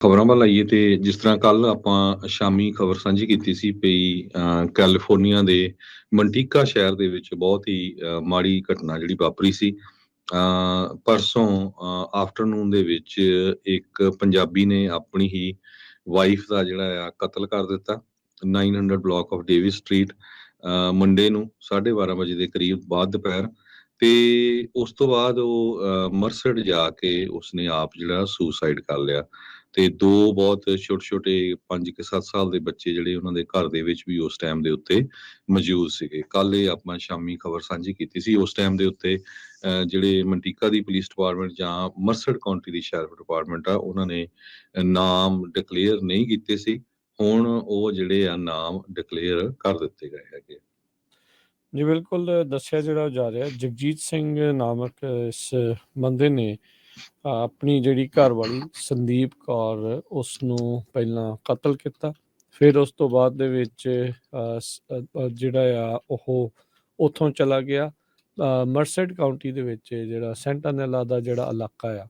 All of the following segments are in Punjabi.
ਖਬਰਾਂ ਵੱਲ ਆਈਏ ਤੇ ਜਿਸ ਤਰ੍ਹਾਂ ਕੱਲ ਆਪਾਂ ਸ਼ਾਮੀ ਖਬਰ ਸਾਂਝੀ ਕੀਤੀ ਸੀ ਪਈ ਕੈਲੀਫੋਰਨੀਆ ਦੇ ਮੰਟੀਕਾ ਸ਼ਹਿਰ ਦੇ ਵਿੱਚ ਬਹੁਤ ਹੀ ਮਾੜੀ ਘਟਨਾ ਜਿਹੜੀ ਵਾਪਰੀ ਸੀ। ਪਰਸੋਂ ਆਫਟਰਨੂਨ ਦੇ ਵਿੱਚ ਇੱਕ ਪੰਜਾਬੀ ਨੇ ਆਪਣੀ ਹੀ ਵਾਈਫ ਦਾ ਜਿਹੜਾ ਆ ਕਤਲ ਕਰ ਦਿੱਤਾ 900 block of Davis street Monday ਨੂੰ 12:30 ਵਜੇ ਦੇ ਕਰੀਬ ਬਾਅਦ ਦੁਪਹਿਰ। ਤੇ ਉਸ ਤੋਂ ਬਾਅਦ ਉਹ ਮਰਸਡ ਜਾ ਕੇ ਉਸਨੇ ਆਪ ਜਿਹੜਾ ਸੁਸਾਈਡ ਕਰ ਲਿਆ। ਤੇ ਦੋ ਬਹੁਤ ਛੋਟੇ-ਛੋਟੇ 5-7 ਸਾਲ ਦੇ ਬੱਚੇ ਜਿਹੜੇ ਉਹਨਾਂ ਦੇ ਘਰ ਦੇ ਵਿੱਚ ਵੀ ਉਸ ਟਾਈਮ ਦੇ ਉੱਤੇ ਮੌਜੂਦ ਸੀਗੇ। ਕੱਲ ਇਹ ਆਪਾਂ ਸ਼ਾਮੀ ਖਬਰ ਸਾਂਝੀ ਕੀਤੀ ਸੀ। ਉਸ ਟਾਈਮ ਦੇ ਉੱਤੇ ਜਿਹੜੇ ਮੰਟੀਕਾ ਦੀ ਪੁਲਿਸ ਡਿਪਾਰਟਮੈਂਟ ਜਾਂ ਮਰਸਡ ਕਾਉਂਟੀ ਦੀ ਸ਼ੈਰਿਫ ਡਿਪਾਰਟਮੈਂਟ ਆ ਉਹਨਾਂ ਨੇ ਨਾਮ ਡਿਕਲੇਅਰ ਨਹੀਂ ਕੀਤੇ ਸੀ। ਹੁਣ ਉਹ ਜਿਹੜੇ ਆ ਨਾਮ ਡਿਕਲੇਅਰ ਕਰ ਦਿੱਤੇ ਗਏ ਹੈਗੇ। ਜੀ ਬਿਲਕੁਲ ਦੱਸਿਆ ਜਿਹੜਾ ਜਾ ਰਿਹਾ ਜਗਜੀਤ ਸਿੰਘ ਨਾਮਕ ਇਸ ਬੰਦੇ ਨੇ ਆਪਣੀ ਜਿਹੜੀ ਘਰ ਵਾਲੀ ਸੰਦੀਪ ਕੌਰ ਉਸ ਨੂੰ ਪਹਿਲਾਂ ਕਤਲ ਕੀਤਾ। ਫਿਰ ਉਸ ਤੋਂ ਬਾਅਦ ਦੇ ਵਿੱਚ ਜਿਹੜਾ ਆ ਉਹ ਉੱਥੋਂ ਚਲਾ ਗਿਆ ਮਰਸਡ ਕਾਉਂਟੀ ਦੇ ਵਿੱਚ ਜਿਹੜਾ ਸੈਂਟਾਨੈਲਾ ਦਾ ਜਿਹੜਾ ਇਲਾਕਾ ਆ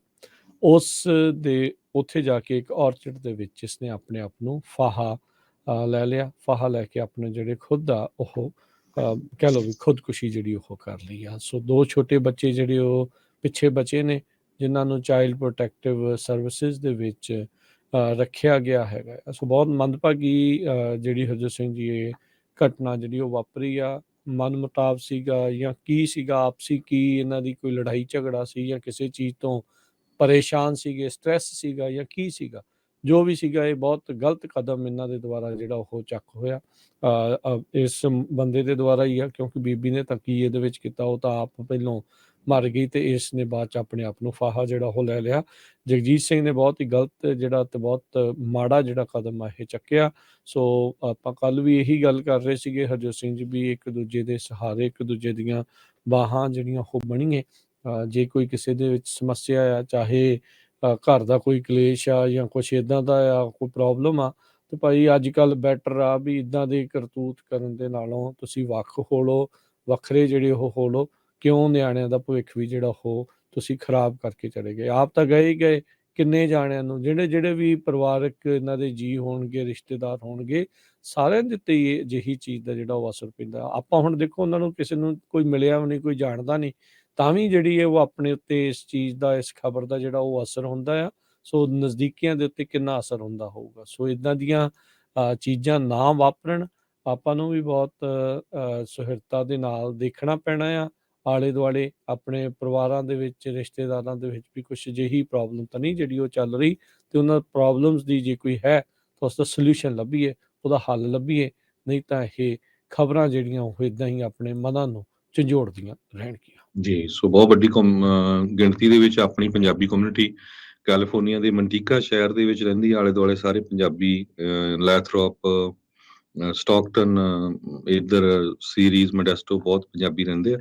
ਉਸ ਦੇ ਉੱਥੇ ਜਾ ਕੇ ਇੱਕ ਔਰਚਿਡ ਦੇ ਵਿੱਚ ਇਸਨੇ ਆਪਣੇ ਆਪ ਨੂੰ ਫਾਹਾ ਲੈ ਲਿਆ। ਫਾਹਾ ਲੈ ਕੇ ਆਪਣੇ ਜਿਹੜੇ ਖੁਦ ਆ ਉਹ ਕਹਿ ਲਓ ਵੀ ਖੁਦਕੁਸ਼ੀ ਜਿਹੜੀ ਉਹ ਕਰ ਲਈ ਆ। ਸੋ ਦੋ ਛੋਟੇ ਬੱਚੇ ਜਿਹੜੇ ਉਹ ਪਿੱਛੇ ਬਚੇ ਨੇ ਜਿਨ੍ਹਾਂ ਨੂੰ ਚਾਈਲਡ ਪ੍ਰੋਟੈਕਟਿਵ ਸਰਵਿਸਿਜ਼ ਦੇ ਵਿੱਚ ਰੱਖਿਆ ਗਿਆ ਹੈਗਾ। ਸੋ ਬਹੁਤ ਮੰਦਭਾਗੀ ਜਿਹੜੀ ਹਰਜੋਤ ਸਿੰਘ ਜੀ ਇਹ ਘਟਨਾ ਜਿਹੜੀ ਉਹ ਵਾਪਰੀ ਆ। ਮਨ ਮੁਟਾਵ ਸੀਗਾ ਜਾਂ ਕੀ ਸੀਗਾ ਆਪਸੀ, ਕੀ ਇਹਨਾਂ ਦੀ ਕੋਈ ਲੜਾਈ ਝਗੜਾ ਸੀ ਜਾਂ ਕਿਸੇ ਚੀਜ਼ ਤੋਂ ਪਰੇਸ਼ਾਨ ਸੀਗੇ, ਸਟ੍ਰੈਸ ਸੀਗਾ ਜਾਂ ਕੀ ਸੀਗਾ, ਜੋ ਵੀ ਸੀਗਾ ਇਹ ਬਹੁਤ ਗਲਤ ਕਦਮ ਇਹਨਾਂ ਦੇ ਦੁਆਰਾ ਜਿਹੜਾ ਉਹ ਚੱਕ ਹੋਇਆ ਇਸ ਬੰਦੇ ਦੇ ਦੁਆਰਾ ਹੀ ਆ। ਕਿਉਂਕਿ ਬੀਬੀ ਨੇ ਤਾਂ ਕੀ ਇਹਦੇ ਵਿੱਚ ਕੀਤਾ, ਉਹ ਤਾਂ ਆਪ ਪਹਿਲੋਂ ਮਰ ਗਈ ਤੇ ਇਸ ਨੇ ਬਾਅਦ ਚ ਆਪਣੇ ਆਪ ਨੂੰ ਫਾਹਾ ਜਿਹੜਾ ਉਹ ਲੈ ਲਿਆ। ਜਗਜੀਤ ਸਿੰਘ ਨੇ ਬਹੁਤ ਹੀ ਗਲਤ ਜਿਹੜਾ ਤੇ ਬਹੁਤ ਮਾੜਾ ਜਿਹੜਾ ਕਦਮ ਆ ਇਹ ਚੱਕਿਆ। ਸੋ ਆਪਾਂ ਕੱਲ ਵੀ ਇਹੀ ਗੱਲ ਕਰ ਰਹੇ ਸੀਗੇ ਹਰਜੋਤ ਸਿੰਘ ਜੀ ਵੀ ਇੱਕ ਦੂਜੇ ਦੇ ਸਹਾਰੇ, ਇੱਕ ਦੂਜੇ ਦੀਆਂ ਬਾਹਾਂ ਜਿਹੜੀਆਂ ਉਹ ਬਣੀਏ। ਜੇ ਕੋਈ ਕਿਸੇ ਦੇ ਵਿੱਚ ਸਮੱਸਿਆ ਆ, ਚਾਹੇ ਘਰ ਦਾ ਕੋਈ ਕਲੇਸ਼ ਆ ਜਾਂ ਕੁਛ ਇੱਦਾਂ ਦਾ ਆ, ਕੋਈ ਪ੍ਰੋਬਲਮ ਆ, ਤੇ ਭਾਈ ਅੱਜ ਕੱਲ੍ਹ ਬੈਟਰ ਆ ਵੀ ਇੱਦਾਂ ਦੇ ਕਰਤੂਤ ਕਰਨ ਦੇ ਨਾਲੋਂ ਤੁਸੀਂ ਵੱਖ ਹੋ ਲਓ, ਵੱਖਰੇ ਜਿਹੜੇ ਉਹ ਹੋ ਲਓ। ਕਿਉਂ ਨਿਆਣਿਆਂ ਦਾ ਭਵਿੱਖ ਵੀ ਜਿਹੜਾ ਉਹ ਤੁਸੀਂ ਖਰਾਬ ਕਰਕੇ ਚਲੇ ਗਏ। ਆਪ ਤਾਂ ਗਏ ਹੀ ਗਏ, ਕਿੰਨੇ ਜਾਣਿਆਂ ਨੂੰ ਜਿਹੜੇ ਵੀ ਪਰਿਵਾਰਕ ਇਹਨਾਂ ਦੇ ਜੀਅ ਹੋਣਗੇ, ਰਿਸ਼ਤੇਦਾਰ ਹੋਣਗੇ, ਸਾਰਿਆਂ ਦੇ ਉੱਤੇ ਹੀ ਅਜਿਹੀ ਚੀਜ਼ ਦਾ ਜਿਹੜਾ ਉਹ ਅਸਰ ਪੈਂਦਾ। ਆਪਾਂ ਹੁਣ ਦੇਖੋ ਉਹਨਾਂ ਨੂੰ ਕਿਸੇ ਨੂੰ ਕੋਈ ਮਿਲਿਆ ਵੀ ਨਹੀਂ, ਕੋਈ ਜਾਣਦਾ ਨਹੀਂ, ਤਾਂ ਵੀ ਜਿਹੜੀ ਹੈ ਉਹ ਆਪਣੇ ਉੱਤੇ ਇਸ ਚੀਜ਼ ਦਾ, ਇਸ ਖਬਰ ਦਾ ਜਿਹੜਾ ਉਹ ਅਸਰ ਹੁੰਦਾ ਆ। ਸੋ ਨਜ਼ਦੀਕੀਆਂ ਦੇ ਉੱਤੇ ਕਿੰਨਾ ਅਸਰ ਹੁੰਦਾ ਹੋਊਗਾ। ਸੋ ਇੱਦਾਂ ਦੀਆਂ ਚੀਜ਼ਾਂ ਨਾ ਵਾਪਰਨ, ਆਪਾਂ ਨੂੰ ਵੀ ਬਹੁਤ ਸੁਹਿਰਤਾ ਦੇ ਨਾਲ ਦੇਖਣਾ ਪੈਣਾ ਆ। ਆਲੇ ਦੁਆਲੇ ਆਪਣੇ ਪਰਿਵਾਰਾਂ ਦੇ ਵਿੱਚ, ਰਿਸ਼ਤੇਦਾਰਾਂ ਦੇ ਵਿੱਚ ਵੀ ਕੁਛ ਅਜਿਹੀ ਪ੍ਰੋਬਲਮ ਤਾਂ ਨਹੀਂ ਜਿਹੜੀ ਉਹ ਚੱਲ ਰਹੀ, ਤੇ ਉਹਨਾਂ ਪ੍ਰੋਬਲਮਸ ਦੀ ਜੇ ਕੋਈ ਹੈ ਤਾਂ ਉਸਦਾ ਸੋਲਿਊਸ਼ਨ ਲੱਭੀਏ, ਉਹਦਾ ਹੱਲ ਲੱਭੀਏ। ਨਹੀਂ ਤਾਂ ਇਹ ਖਬਰਾਂ ਜਿਹੜੀਆਂ ਉਹ ਇੱਦਾਂ ਹੀ ਆਪਣੇ ਮਨਾਂ ਨੂੰ ਝੰਜੋੜਦੀਆਂ ਰਹਿਣਗੀਆਂ। ਜੀ, ਸੋ ਬਹੁਤ ਵੱਡੀ ਗਿਣਤੀ ਦੇ ਵਿੱਚ ਆਪਣੀ ਪੰਜਾਬੀ ਕਮਿਊਨਿਟੀ ਕੈਲੀਫੋਰਨੀਆ ਦੇ ਮੰਟੀਕਾ ਸ਼ਹਿਰ ਦੇ ਵਿੱਚ ਰਹਿੰਦੀ। ਆਲੇ ਦੁਆਲੇ ਸਾਰੇ ਪੰਜਾਬੀ ਲੈਥਰੋਪ, ਸਟਾਕਟਨ, ਇੱਧਰ ਸੀਰੀਜ਼, ਮੋਡੈਸਟੋ ਬਹੁਤ ਪੰਜਾਬੀ ਰਹਿੰਦੇ ਆ।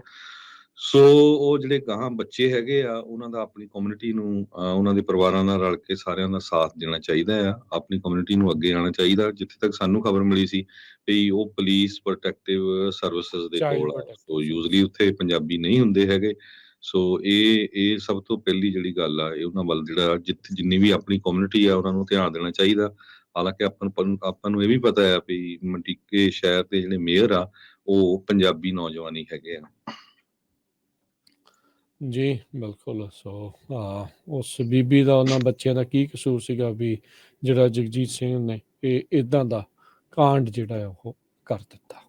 ਸੋ ਉਹ ਜਿਹੜੇ ਗਾਹਾਂ ਬੱਚੇ ਹੈਗੇ ਆ ਉਹਨਾਂ ਦਾ ਆਪਣੀ ਕਮਿਊਨਿਟੀ ਨੂੰ ਉਹਨਾਂ ਦੇ ਪਰਿਵਾਰਾਂ ਨਾਲ ਰਲ ਕੇ ਸਾਰਿਆਂ ਦਾ ਸਾਥ ਦੇਣਾ ਚਾਹੀਦਾ ਆ। ਆਪਣੀ ਕਮਿਊਨਿਟੀ ਨੂੰ ਅੱਗੇ ਆਉਣਾ ਚਾਹੀਦਾ। ਜਿੱਥੇ ਤੱਕ ਸਾਨੂੰ ਖਬਰ ਮਿਲੀ ਸੀ ਵੀ ਉਹ ਪੁਲਿਸ ਪ੍ਰੋਟੈਕਟਿਵ ਸਰਵਿਸਿਜ਼ ਦੇ ਕੋਲ ਆ। ਸੋ ਯੂਜ਼ਲੀ ਉੱਥੇ ਪੰਜਾਬੀ ਨਹੀਂ ਹੁੰਦੇ ਹੈਗੇ। ਸੋ ਇਹ ਸਭ ਤੋਂ ਪਹਿਲੀ ਜਿਹੜੀ ਗੱਲ ਆ, ਇਹ ਉਹਨਾਂ ਵੱਲ ਜਿਹੜਾ ਜਿੰਨੀ ਵੀ ਆਪਣੀ ਕਮਿਊਨਿਟੀ ਆ ਉਹਨਾਂ ਨੂੰ ਧਿਆਨ ਦੇਣਾ ਚਾਹੀਦਾ। ਹਾਲਾਂਕਿ ਆਪਾਂ ਨੂੰ ਇਹ ਵੀ ਪਤਾ ਆ ਵੀ ਮੰਟੀਕੇ ਸ਼ਹਿਰ ਦੇ ਜਿਹੜੇ ਮੇਅਰ ਆ ਉਹ ਪੰਜਾਬੀ ਨੌਜਵਾਨ ਹੀ ਹੈਗੇ ਆ। ਜੀ ਬਿਲਕੁਲ। ਸੋ ਉਸ ਬੀਬੀ ਦਾ, ਉਹਨਾਂ ਬੱਚਿਆਂ ਦਾ ਕੀ ਕਸੂਰ ਸੀਗਾ ਵੀ ਜਿਹੜਾ ਜਗਜੀਤ ਸਿੰਘ ਨੇ ਇਹ ਇੱਦਾਂ ਦਾ ਕਾਂਡ ਜਿਹੜਾ ਉਹ ਕਰ ਦਿੱਤਾ।